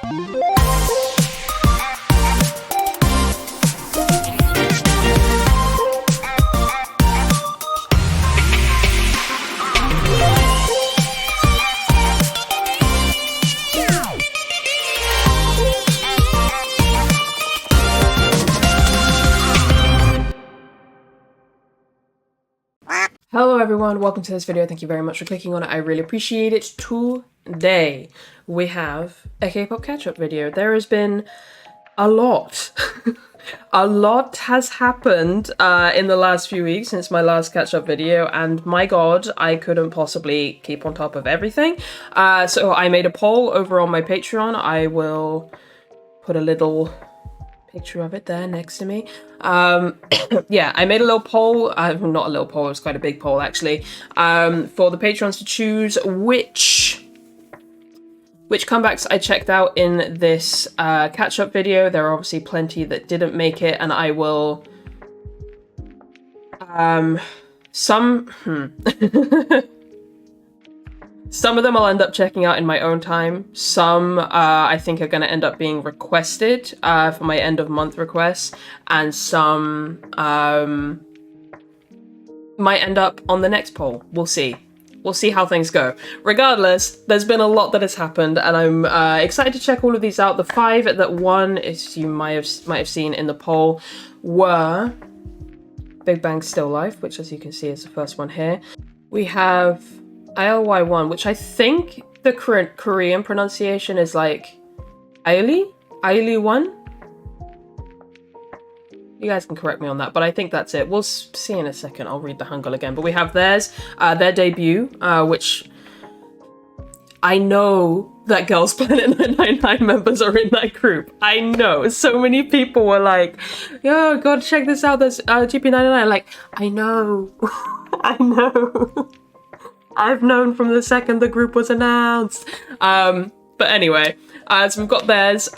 Hello everyone, welcome to this video. Thank you very much for clicking on it. I really appreciate it. Today we have a K-pop catch-up video. There has been a lot. A lot has happened in the last few weeks since my last catch-up video, and my god, I couldn't possibly keep on top of everything. So I made a poll over on my Patreon. I will put a little picture of it there next to me. Yeah, I made a little poll, not a little poll, it was quite a big poll actually, for the patrons to choose which comebacks I checked out in this catch-up video. There are obviously plenty that didn't make it, and I will some of them I'll end up checking out in my own time. Some I think are going to end up being requested for my end of month requests, and some might end up on the next poll. We'll see. We'll see how things go. Regardless, there's been a lot that has happened, and I'm excited to check all of these out. The 5 that won, as you might have seen in the poll, were Big Bang Still Life, which as you can see is the first one here. We have ILY 1, which I think the Korean pronunciation is like ILY? ILY 1? You guys can correct me on that, but I think that's it. We'll see in a second. I'll read the Hangul again. But we have theirs, their debut, which I know that Girls Planet 999 members are in that group. I know. So many people were like, yo, God, check this out. There's GP99. Like, I know. I know. I've known from the second the group was announced. But anyway, so we've got theirs.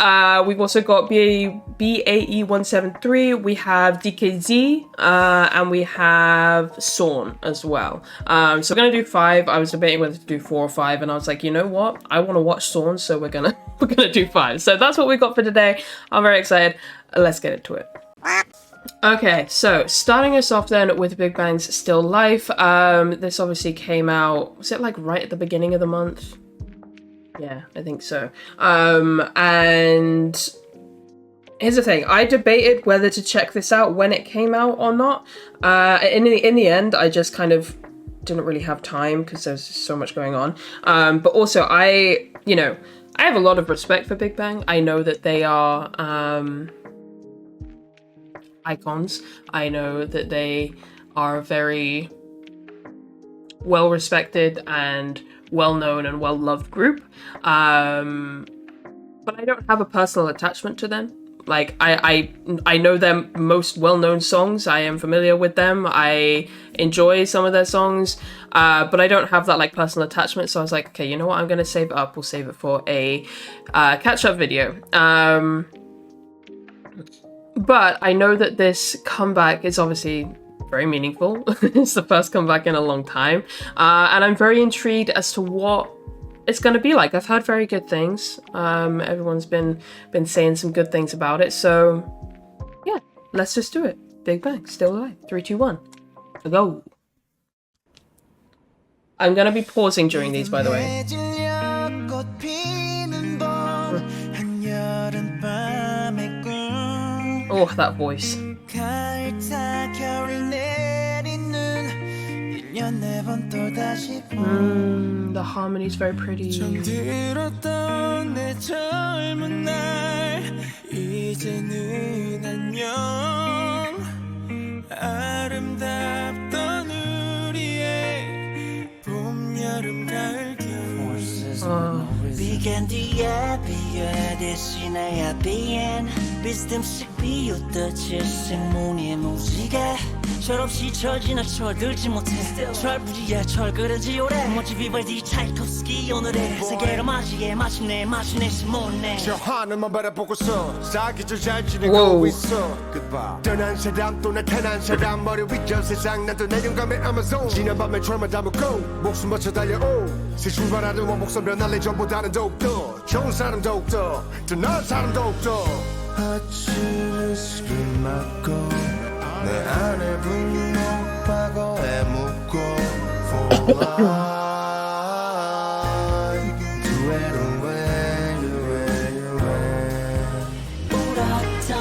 We've also got BAE173. We have DKZ, and we have SORN as well. So we're gonna do 5. I was debating whether to do 4 or 5, and I was like, you know what? I want to watch SORN, so we're gonna do 5. So that's what we got for today. I'm very excited. Let's get into it. Okay, so starting us off then with Big Bang's Still Life. This obviously came out, was it like right at the beginning of the month? Yeah, I think so. And here's the thing, I debated whether to check this out when it came out or not. In the end, I just kind of didn't really have time because there's just so much going on. But also I have a lot of respect for Big Bang. I know that they are icons. I know that they are a very well respected and well known and well loved group, but I don't have a personal attachment to them. Like I know their most well known songs. I am familiar with them. I enjoy some of their songs, but I don't have that like personal attachment. So I was like, okay, you know what? I'm gonna save it up. We'll save it for a catch up video. But I know that this comeback is obviously very meaningful. It's the first comeback in a long time. And I'm very intrigued as to what it's going to be like. I've heard very good things. Everyone's been saying some good things about it. So yeah, let's just do it. Big Bang, Still Alive. 3, 2, 1. Go. I'm going to be pausing during these, by the way. Oh, that voice. The harmony's very pretty. 철없이 철지나 철들지 못해 철부지에 철그러지 오래 멋지 비발디 차이콥스키 오늘의 세계로 맞이해 마침내 못내 저 하늘만 바라보고서 사기절 잘 지내고 있어 떠난 사람 또 나타난 사람 머리 위저 세상 나도 내 영감의 아마존 지난 밤에 철만 담고 목숨 바쳐 달려오 새 출발하는 원목선 변할래 전보다는 더욱더 좋은 사람 더욱더 더 나은 사람 더욱더 아침을 스며맞고 내 안에 분노 과거에 묻고 For why Do it away 울었던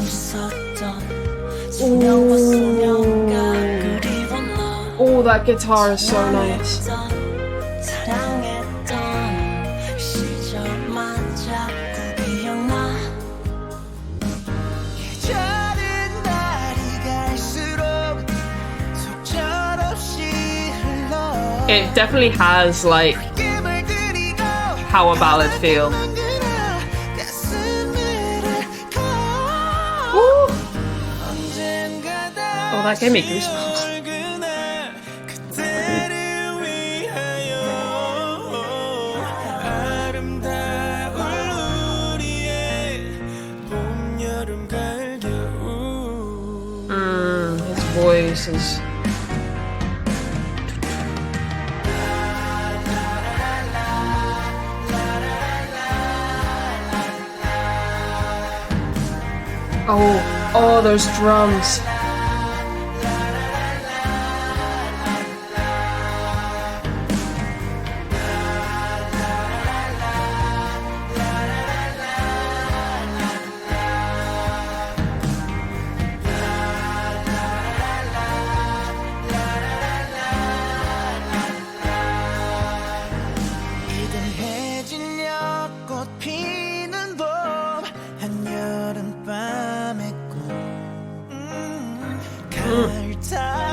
웃었던 수명과 수명과 그리워 너 Oh, that guitar is so nice. 사랑했던 시절만 자꾸 기억나 계절은 날이 갈수록 속절없이 흘러 It definitely has like 꿈을 그리고 power ballad feel. Ooh. Oh, that gave me goosebumps. His voice is. Oh, those drums.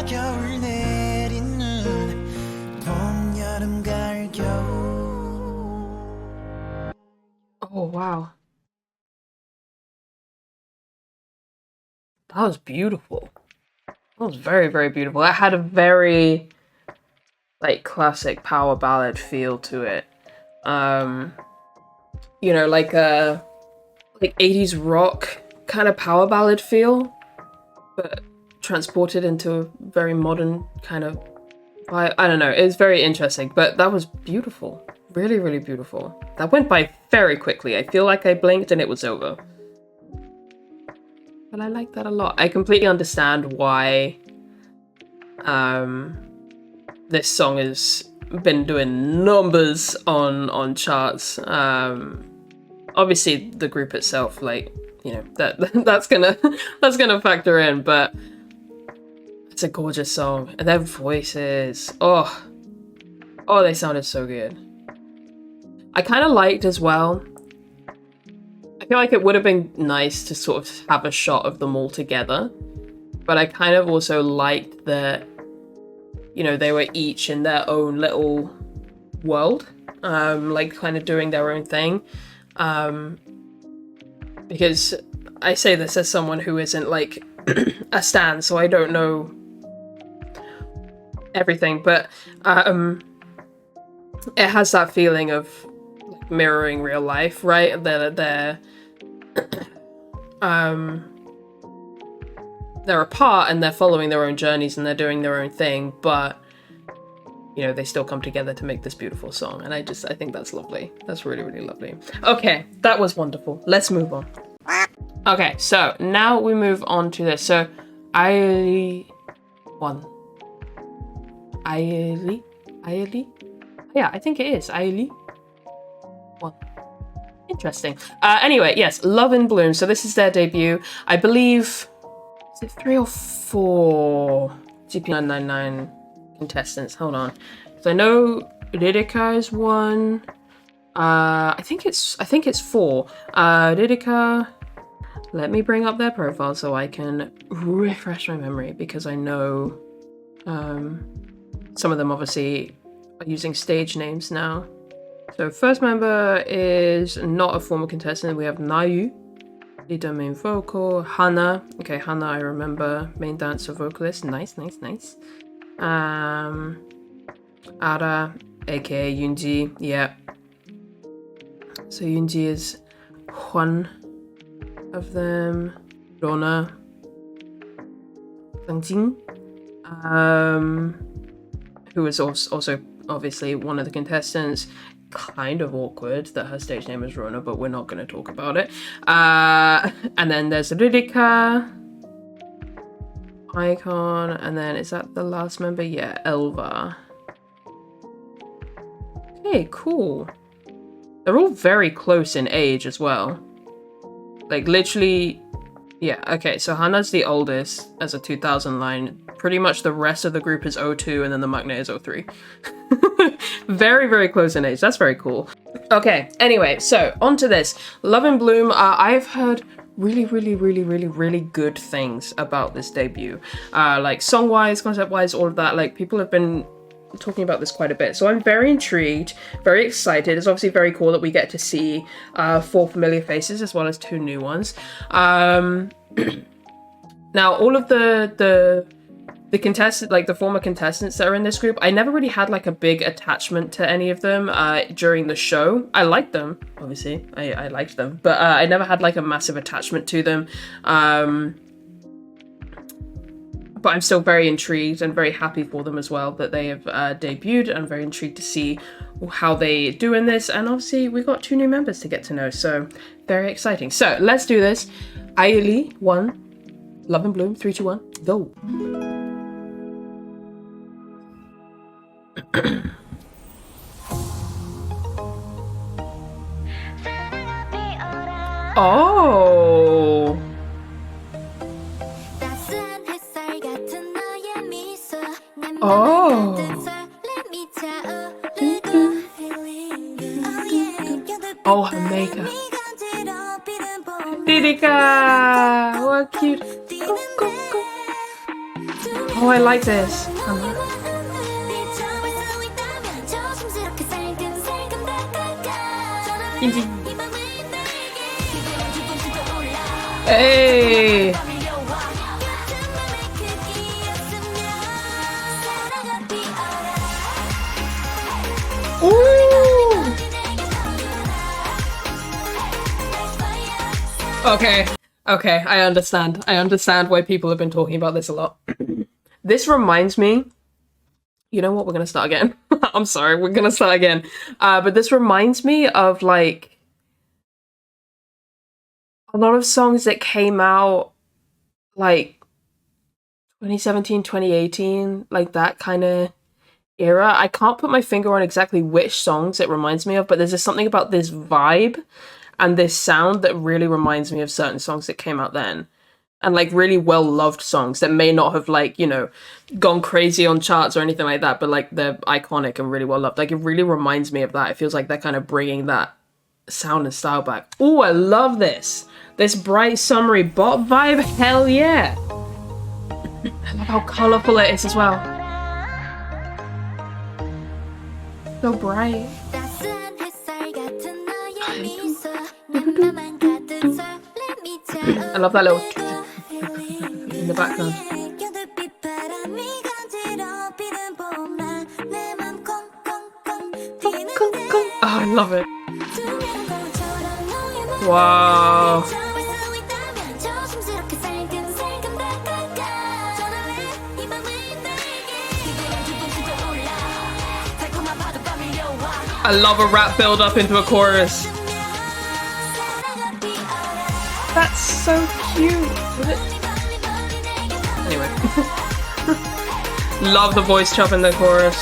겨울 내리는 봄 여름 가을 겨울 Oh, wow. That was beautiful. That was very, very beautiful. It had a very like classic power ballad feel to it. You know, like a 80s rock kind of power ballad feel, but transported into a very modern kind of vibe. I don't know, it's very interesting, but that was beautiful. Really, really beautiful. That went by very quickly. I feel like I blinked and it was over. But I like that a lot. I completely understand why this song has been doing numbers on charts. Obviously the group itself, like, you know, that's gonna factor in, but it's a gorgeous song. And their voices, oh, they sounded so good. I kind of liked as well, I feel like it would have been nice to sort of have a shot of them all together, but I kind of also liked that, you know, they were each in their own little world, like kind of doing their own thing, because I say this as someone who isn't like a stan, so I don't know everything, but it has that feeling of mirroring real life, right? They're apart and they're following their own journeys and they're doing their own thing, but you know, they still come together to make this beautiful song, and I think that's lovely. That's really, really lovely. Okay, that was wonderful. Let's move on. Okay, so now we move on to this. So ILY. Yeah, I think it is ILY. Interesting. Anyway, yes, Love in Bloom. So this is their debut. I believe, is it 3 or 4 GP999 contestants? Hold on, because I know Lyrica is one. I think it's 4. Lyrica. Let me bring up their profile so I can refresh my memory, because I know some of them obviously are using stage names now. So first member is not a former contestant. We have Nayu. Leader, main vocal. Hana. Okay, Hana, I remember. Main dancer, vocalist. Nice. Ara, aka Yoonji. Yeah. So Yoonji is one of them. Rona. Sangjin. Who is also obviously one of the contestants. Kind of awkward that her stage name is Rona, but we're not going to talk about it. And then there's Ridika, Icon, and then is that the last member? Yeah, Elva. Okay, cool. They're all very close in age as well. Like literally, yeah, okay, so Hana's the oldest as a 2000 line. Pretty much the rest of the group is 02 and then the maknae is 03. Very, very close in age. That's very cool. Okay, anyway, so on to this. Love in Bloom, I've heard really good things about this debut. Like song-wise, concept-wise, all of that. Like people have been talking about this quite a bit. So I'm very intrigued, very excited. It's obviously very cool that we get to see 4 familiar faces as well as 2 new ones. Now all of the contestants, like the former contestants that are in this group, I never really had like a big attachment to any of them during the show. I liked them, obviously. I liked them, but I never had like a massive attachment to them. But I'm still very intrigued and very happy for them as well that they have debuted. I'm very intrigued to see how they do in this. And obviously we got 2 new members to get to know, so very exciting. So let's do this. ILY 1, Love in Bloom, 3, 2, 1, go. Oh. Oh. Oh, her makeup. Didika! What cute. Go, go, go. Oh, I like this. Hey! Ooh! Okay, I understand. I understand why people have been talking about this a lot. This reminds me, you know what, we're gonna start again. I'm sorry, we're gonna start again. But this reminds me of like a lot of songs that came out like 2017, 2018, like that kind of era. I can't put my finger on exactly which songs it reminds me of, but there's just something about this vibe and this sound that really reminds me of certain songs that came out then. And like really well loved songs that may not have like, you know, gone crazy on charts or anything like that, but like they're iconic and really well loved. Like it really reminds me of that. It feels like they're kind of bringing that sound and style back. Oh, I love this. This bright summery bop vibe. Hell yeah. I love how colorful it is as well. So bright. I love that little in the background. Oh, I love it. Wow. I love a rap build up into a chorus. That's so cute. Is it? Anyway. Love the voice chop in the chorus.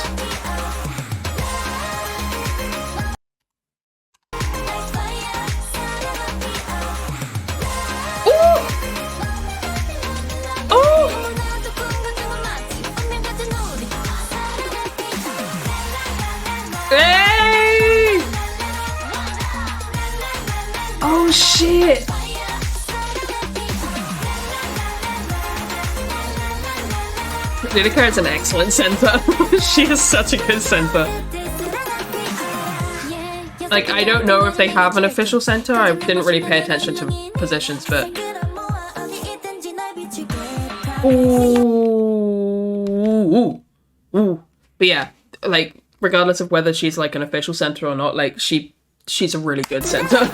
Ooh! Oh! Hey! Oh shit! Didika is an excellent center. She is such a good center. Like, I don't know if they have an official center. I didn't really pay attention to positions, but... Ooh. But yeah, like, regardless of whether she's like an official center or not, like, she's a really good center.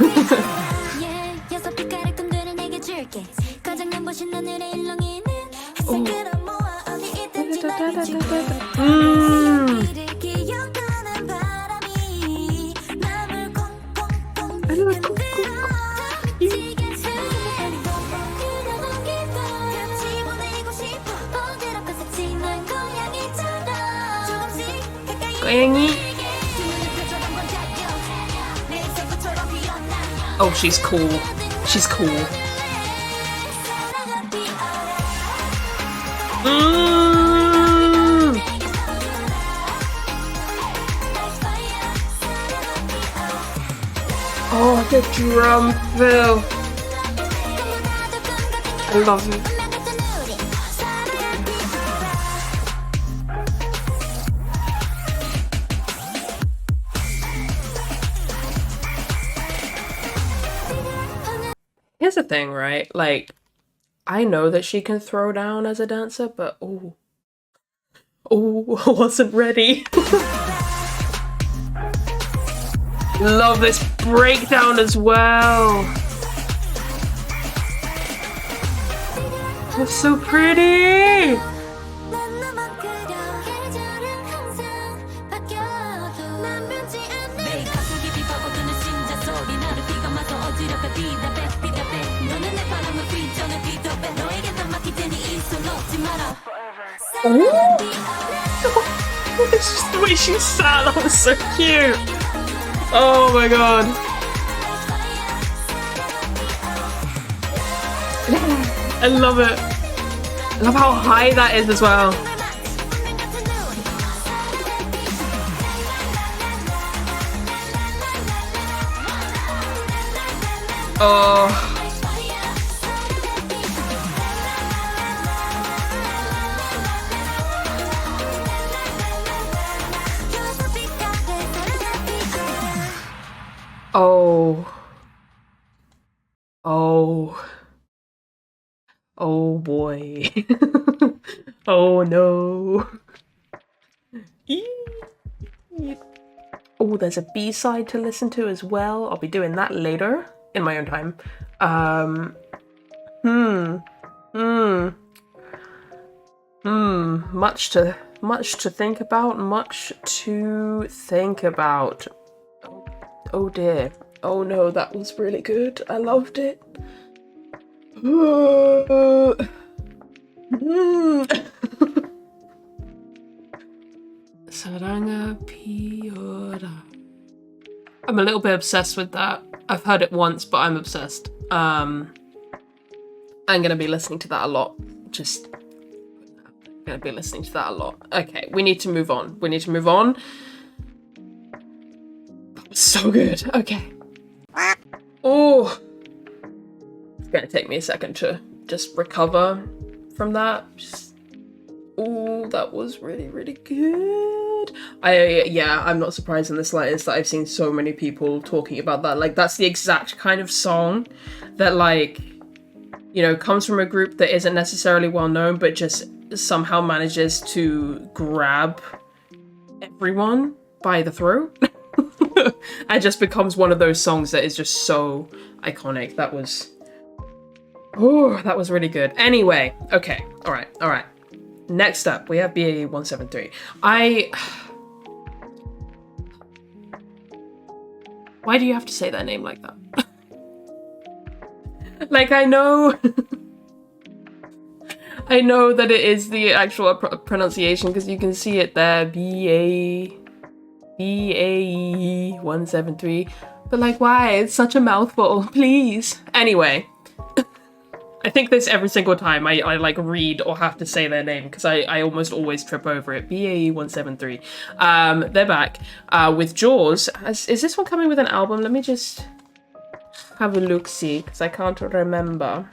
Oh, she's cool. She's cool. Oh, the drum fill. I love it. Here's the thing, right? Like, I know that she can throw down as a dancer, but oh, I wasn't ready. Love this breakdown as well. That's so pretty. It's just the way she sat, that was so cute. Oh my god. I love it. I love how high that is as well. Oh. Oh boy. Oh no. Oh, there's a B-side to listen to as well. I'll be doing that later in my own time. Much to think about, Oh dear. Oh no, that was really good. I loved it. Saranga Piora. I'm a little bit obsessed with that. I've heard it once, but I'm obsessed. I'm gonna be listening to that a lot. Gonna be listening to that a lot. Okay, we need to move on. That was so good. Okay. Oh. It's gonna take me a second to just recover from that. Oh, that was really, really good. I'm not surprised in the slightest that I've seen so many people talking about that. Like, that's the exact kind of song that, like, you know, comes from a group that isn't necessarily well known, but just somehow manages to grab everyone by the throat. And just becomes one of those songs that is just so iconic. That was really good. Anyway, okay, all right. Next up, we have BAE173. Why do you have to say that name like that? Like, I know that it is the actual pronunciation because you can see it there, BAE173. But like, why? It's such a mouthful, please. Anyway. I think this every single time I like read or have to say their name because I almost always trip over it. BAE173. They're back with Jaws. Is this one coming with an album? Let me just have a look-see because I can't remember.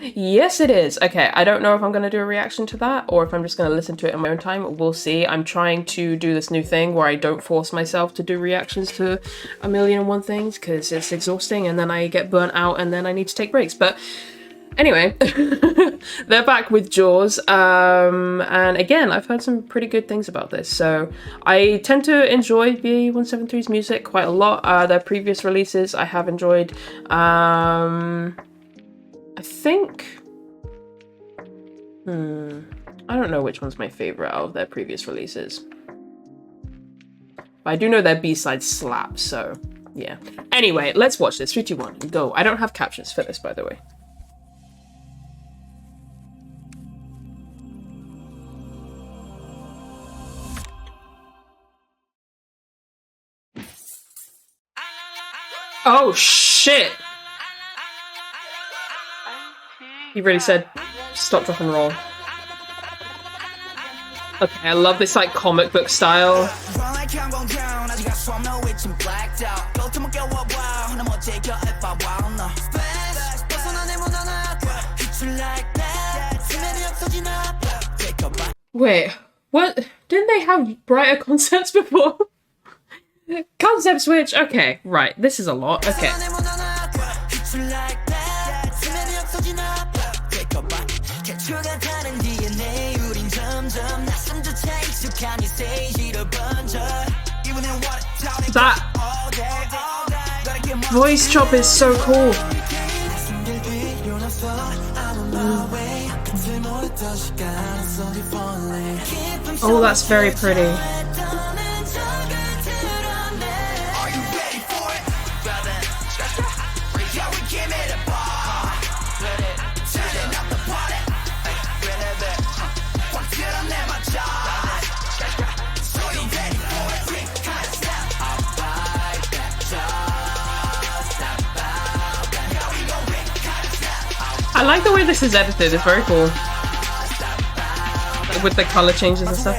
Yes, it is. Okay, I don't know if I'm going to do a reaction to that or if I'm just going to listen to it in my own time. We'll see. I'm trying to do this new thing where I don't force myself to do reactions to a million and one things because it's exhausting and then I get burnt out and then I need to take breaks. But anyway, they're back with Jaws. And again, I've heard some pretty good things about this. So I tend to enjoy BAE173's music quite a lot. Their previous releases I have enjoyed. I think, I don't know which one's my favorite out of their previous releases. But I do know their B-side slap, so yeah. Anyway, let's watch this. 3, 2, 1, go. I don't have captions for this, by the way. Oh, shit! He really said, stop, drop, and roll. Okay, I love this like comic book style. Wait, what? Didn't they have brighter concepts before? Concept switch, okay, right, this is a lot, okay. That voice chop is so cool. Oh, that's very pretty. I like the way this is edited, it's very cool. With the color changes and stuff.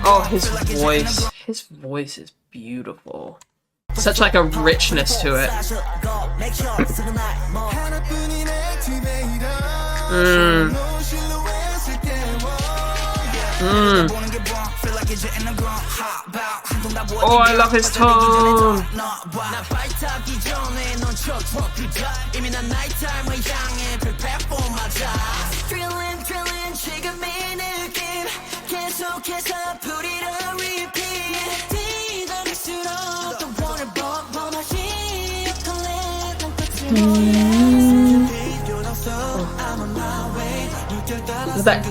Oh, his voice. His voice is beautiful. Such like a richness to it. Oh, I love his tone. Is that?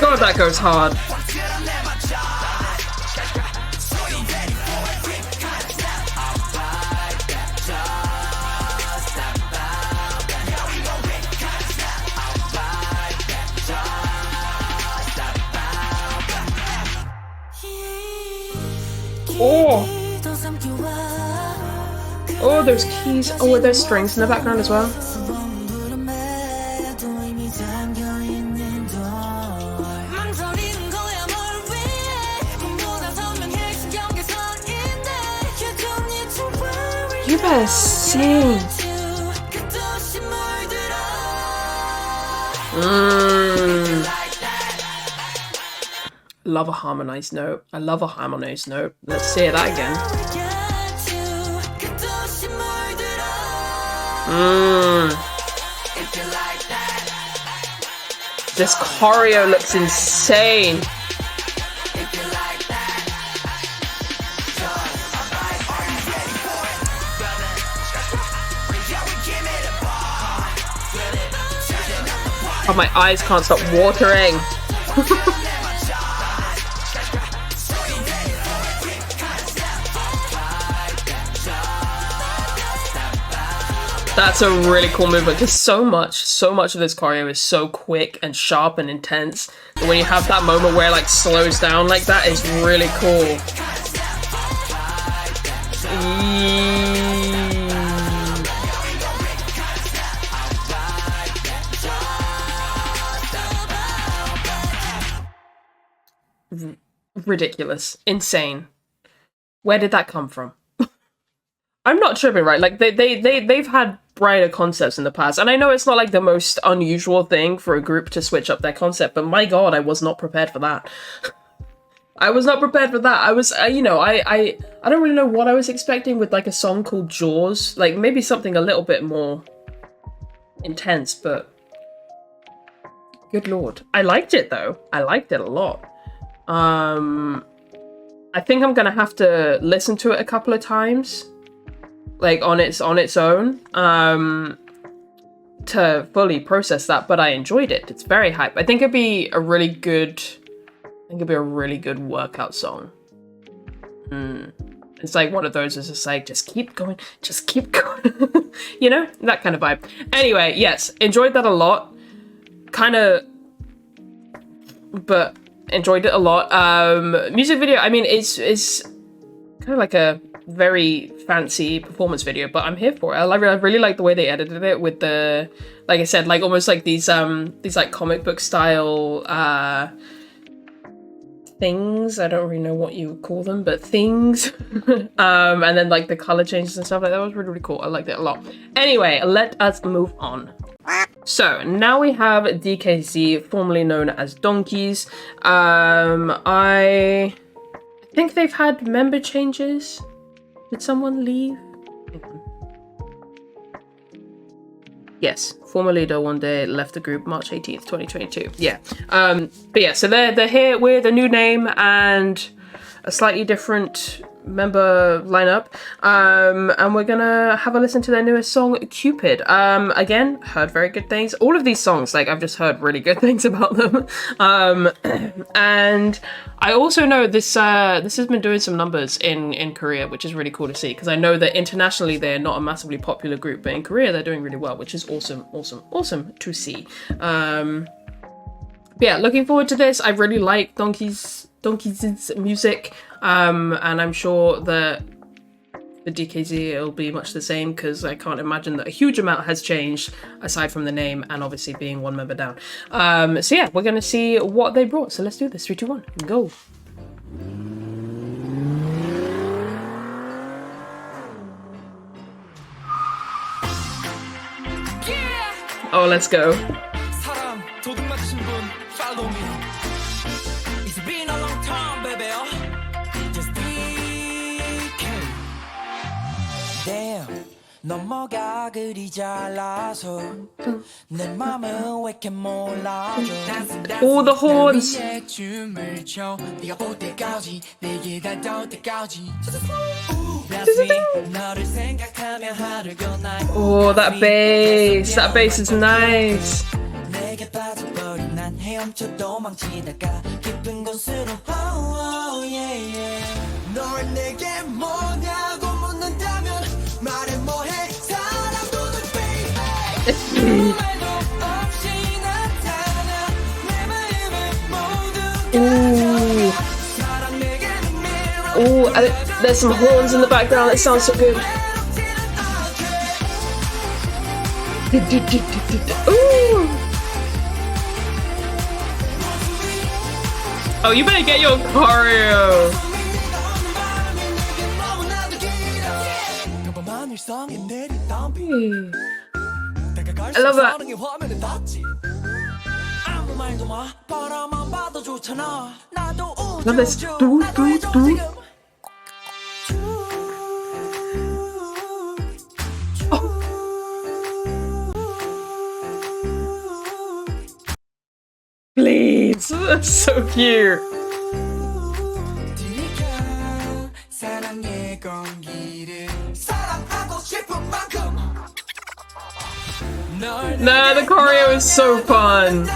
God, that goes hard. Oh! Oh, there's keys. Oh, there's strings in the background as well. You better sing. Love a harmonized note. I love a harmonized note. Let's say that again. This choreo looks insane. Oh, my eyes can't stop watering. That's a really cool movement because so much of this choreo is so quick and sharp and intense. But when you have that moment where it like slows down like that, is really cool. Ridiculous. Insane. Where did that come from? I'm not tripping, right? Like they've had brighter concepts in the past, and I know it's not like the most unusual thing for a group to switch up their concept, but my god, I was not prepared for that. I was not prepared for that. I was, you know, I don't really know what I was expecting with like a song called Jaws, like maybe something a little bit more intense, but good lord, I liked it though. I liked it a lot. I think I'm gonna have to listen to it a couple of times, like on its own, to fully process that. But I enjoyed it. It's very hype. I think it'd be a really good. Workout song. It's like one of those. It's just like just keep going, you know, that kind of vibe. Anyway, yes, enjoyed that a lot. But enjoyed it a lot. Music video, I mean, it's kind of like a very fancy performance video, but I'm here for it. I really like the way they edited it with the, like I said, like almost like these like comic book style things. I don't really know what you would call them, but things. And then like the color changes and stuff like that was really cool. I liked it a lot. Anyway, let us move on. So now we have DKZ, formerly known as Donkeys. I think they've had member changes. Did someone leave? Yes, former leader one day left the group March 18th, 2022. Yeah. But yeah, so they're here with a new name and a slightly different member lineup. And we're gonna have a listen to their newest song, Cupid. Again, heard very good things. All of these songs, like I've just heard really good things about them. And I also know this has been doing some numbers in Korea, which is really cool to see, because I know that internationally they're not a massively popular group, but in Korea they're doing really well, which is awesome to see. Yeah, looking forward to this. I really like Donkeys' music, and I'm sure that the DKZ it'll be much the same, because I can't imagine that a huge amount has changed aside from the name and obviously being one member down. So yeah, we're gonna see what they brought. So let's do this. 3, 2, 1, go. Oh, let's go. 넘어가 그리 잘나서 내 맘은 왜 이렇게 몰라줘 All the horns. 춤을 춰 네가 볼 때까지 내게 닿을 때까지 너를 생각하며 하루가 날 Oh, that bass is nice. 내게 빠져버린 난 헤엄쳐 도망치다가 깊은 곳으로 oh, yeah, yeah. 널 내게 뭐냐고 묻는다면 말해 뭐해 사랑도는 baby 말도 없이 나타나 내 마음을 모두 사랑 내게 Oh, there's some horns in the background. It sounds so good. Ooh. Oh, you better get your choreo. I love that. Love this. Do. Please, that's so cute. No, the choreo is so fun.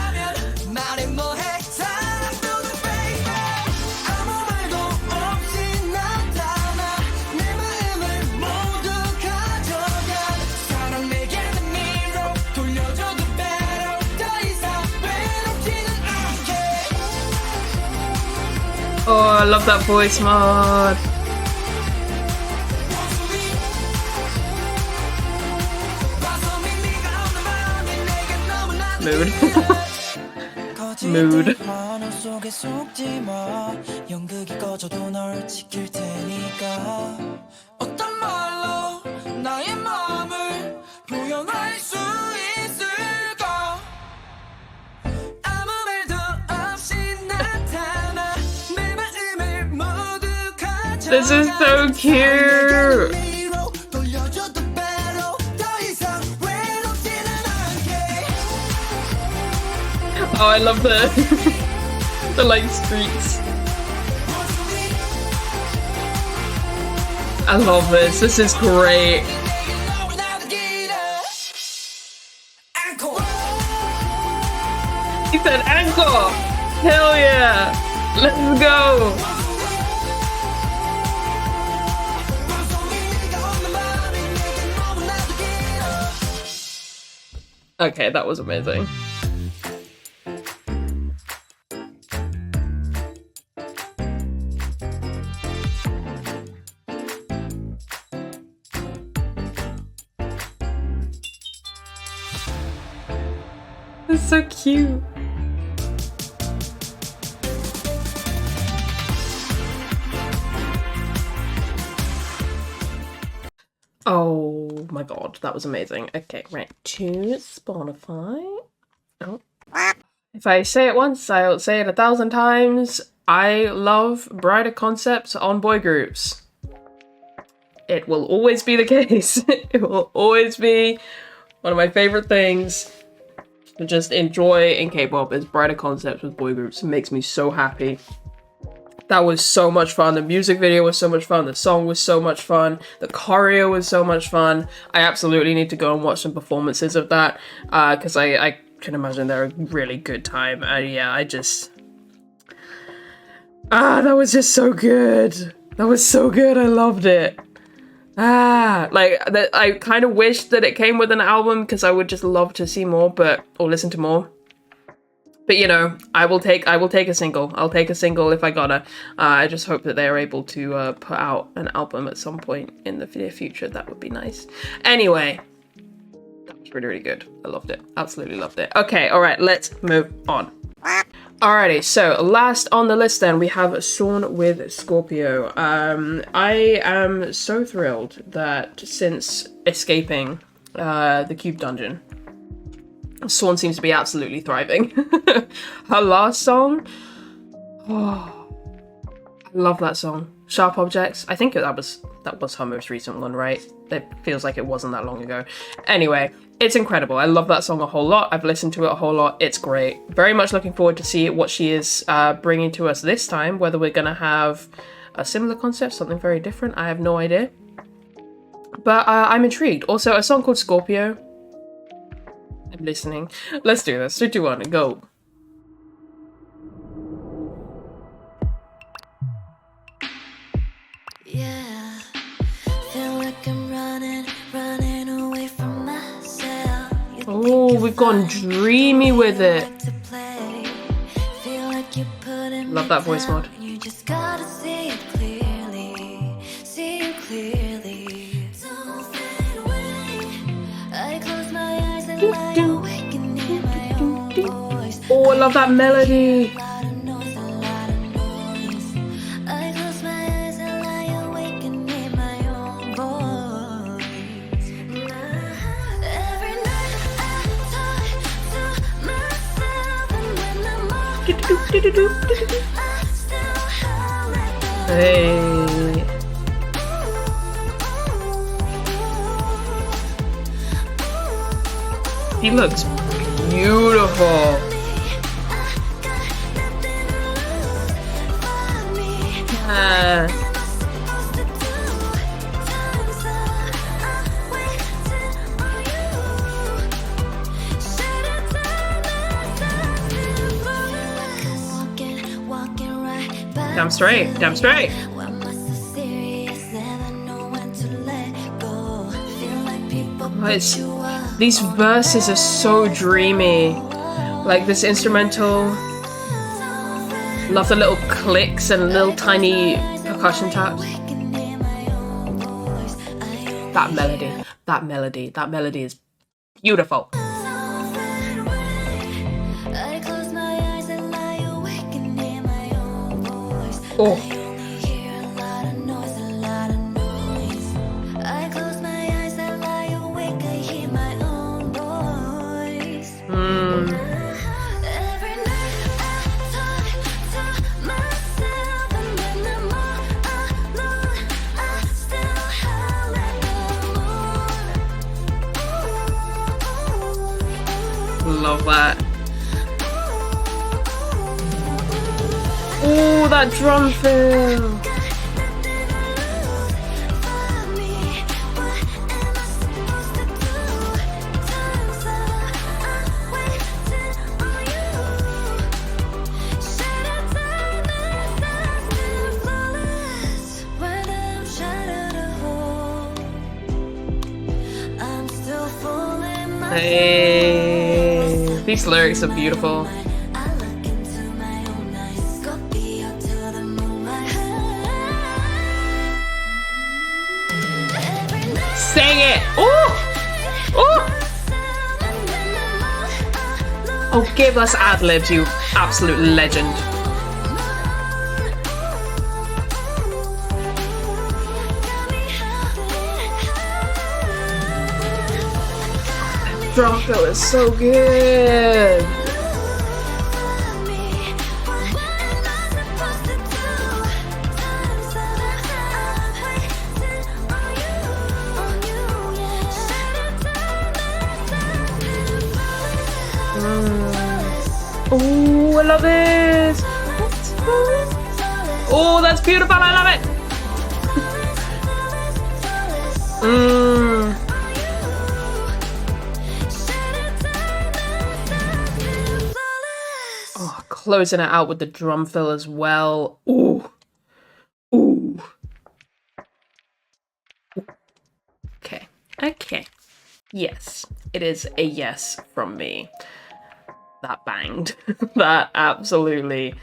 Oh, I love that voice mod. Mood. Mood. This is so cute. Oh, I love the the light streaks. I love this. This is great. He said ankle. Hell yeah. Let's go. Okay, that was amazing. It's so cute. Oh my god, that was amazing. Okay, right, to Spotify. Oh. If I say it once, I'll say it 1,000 times. I love brighter concepts on boy groups. It will always be the case. It will always be one of my favorite things to just enjoy in K-pop is brighter concepts with boy groups. It makes me so happy. That was so much fun. The music video was so much fun. The song was so much fun. The choreo was so much fun. I absolutely need to go and watch some performances of that because I can imagine they're a really good time. And yeah, I just... that was just so good. That was so good. I loved it. I kind of wish that it came with an album because I would just love to see more, or listen to more. But you know, I will take a single. I'll take a single if I gotta. I just hope that they are able to put out an album at some point in the near future. That would be nice. Anyway, that was really, really good. I loved it. Absolutely loved it. Okay, all right, let's move on. Alrighty, so last on the list then we have SORN with Scorpio. I am so thrilled that since escaping the Cube dungeon, SORN seems to be absolutely thriving. Her last song, oh, I love that song. Sharp Objects. I think that was her most recent one, right? It feels like it wasn't that long ago. Anyway, it's incredible. I love that song a whole lot. I've listened to it a whole lot. It's great. Very much looking forward to see what she is bringing to us this time. Whether we're gonna have a similar concept, something very different, I have no idea. But I'm intrigued. Also, a song called Scorpio. I'm listening. Let's do this. 3, 2, 1, and go. Yeah, feel like I'm running away from myself. Oh, we've gone dreamy with it. Love that voice mod. You just gotta see it clearly, see it clearly. Don't fade away. I close my eyes and lie awake and hear my own voice. Oh, I love that melody. Hey. He looks beautiful. Damn straight, damn straight. These verses are so dreamy. Like this instrumental. Love the little clicks and little tiny percussion taps. That melody is beautiful. Oh. Love that. Oh, that drum fill. Hey, these lyrics are beautiful. Sing it! Oh! Oh! Oh, give us ad-libs, you absolute legend. Drum fill is so good. Oh, I love it. Oh, that's beautiful. I love it. Oh, closing it out with the drum fill as well. Ooh. Ooh. Okay. Okay. Yes. It is a yes from me. That banged. That absolutely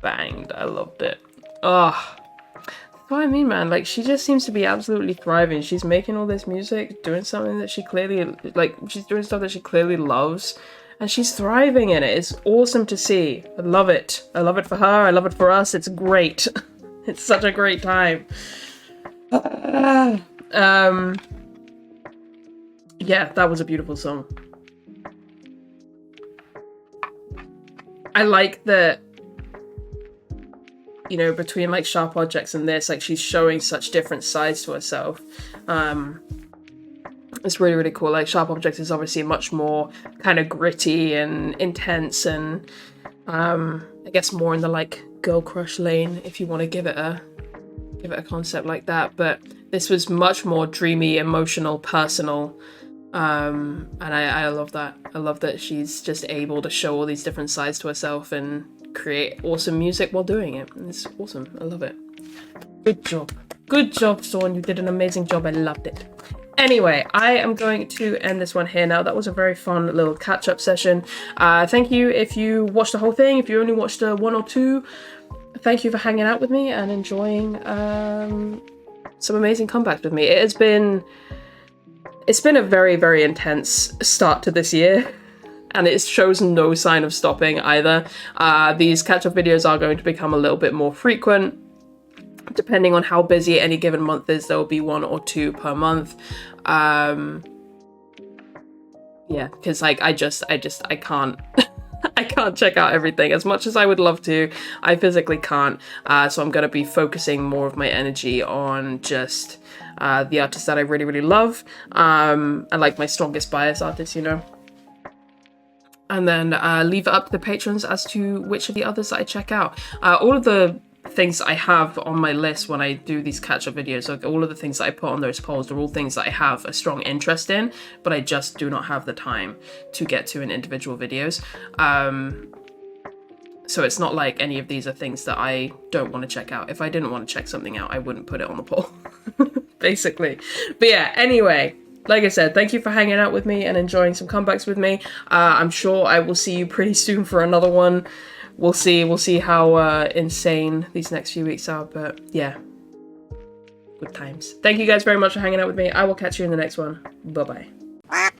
banged. I loved it. Oh. That's what I mean, man. Like, she just seems to be absolutely thriving. She's making all this music, doing something that she clearly, like, she's doing stuff that she clearly loves. And she's thriving in it. It's awesome to see. I love it. I love it for her. I love it for us. It's great. It's such a great time. Yeah, that was a beautiful song. I like that, you know, between like Sharp Objects and this, like she's showing such different sides to herself. It's really, really cool. Like Sharp Objects is obviously much more kind of gritty and intense and I guess more in the like girl crush lane if you want to give it a concept like that. But this was much more dreamy, emotional, personal. And I love that. I love that she's just able to show all these different sides to herself and create awesome music while doing it. It's awesome. I love it. Good job. Good job, Sorn. You did an amazing job. I loved it. Anyway, I am going to end this one here now. That was a very fun little catch-up session. Thank you if you watched the whole thing. If you only watched one or two, thank you for hanging out with me and enjoying some amazing comebacks with me. It's been a very, very intense start to this year, and it shows no sign of stopping either. These catch-up videos are going to become a little bit more frequent. Depending on how busy any given month is, there will be 1 or 2 per month. Yeah, because like I can't I can't check out everything as much as I would love to. I physically can't. So I'm gonna be focusing more of my energy on just the artists that I really, really love. And like my strongest bias artists, you know. And then leave it up to the patrons as to which of the others that I check out. All of the things I have on my list when I do these catch-up videos, like all of the things that I put on those polls are all things that I have a strong interest in, but I just do not have the time to get to in individual videos. So it's not like any of these are things that I don't want to check out. If I didn't want to check something out, I wouldn't put it on the poll, basically. But yeah, anyway, like I said, thank you for hanging out with me and enjoying some comebacks with me. I'm sure I will see you pretty soon for another one. we'll see how insane these next few weeks are, but yeah, good times. Thank you guys very much for hanging out with me. I will catch you in the next one. Bye bye.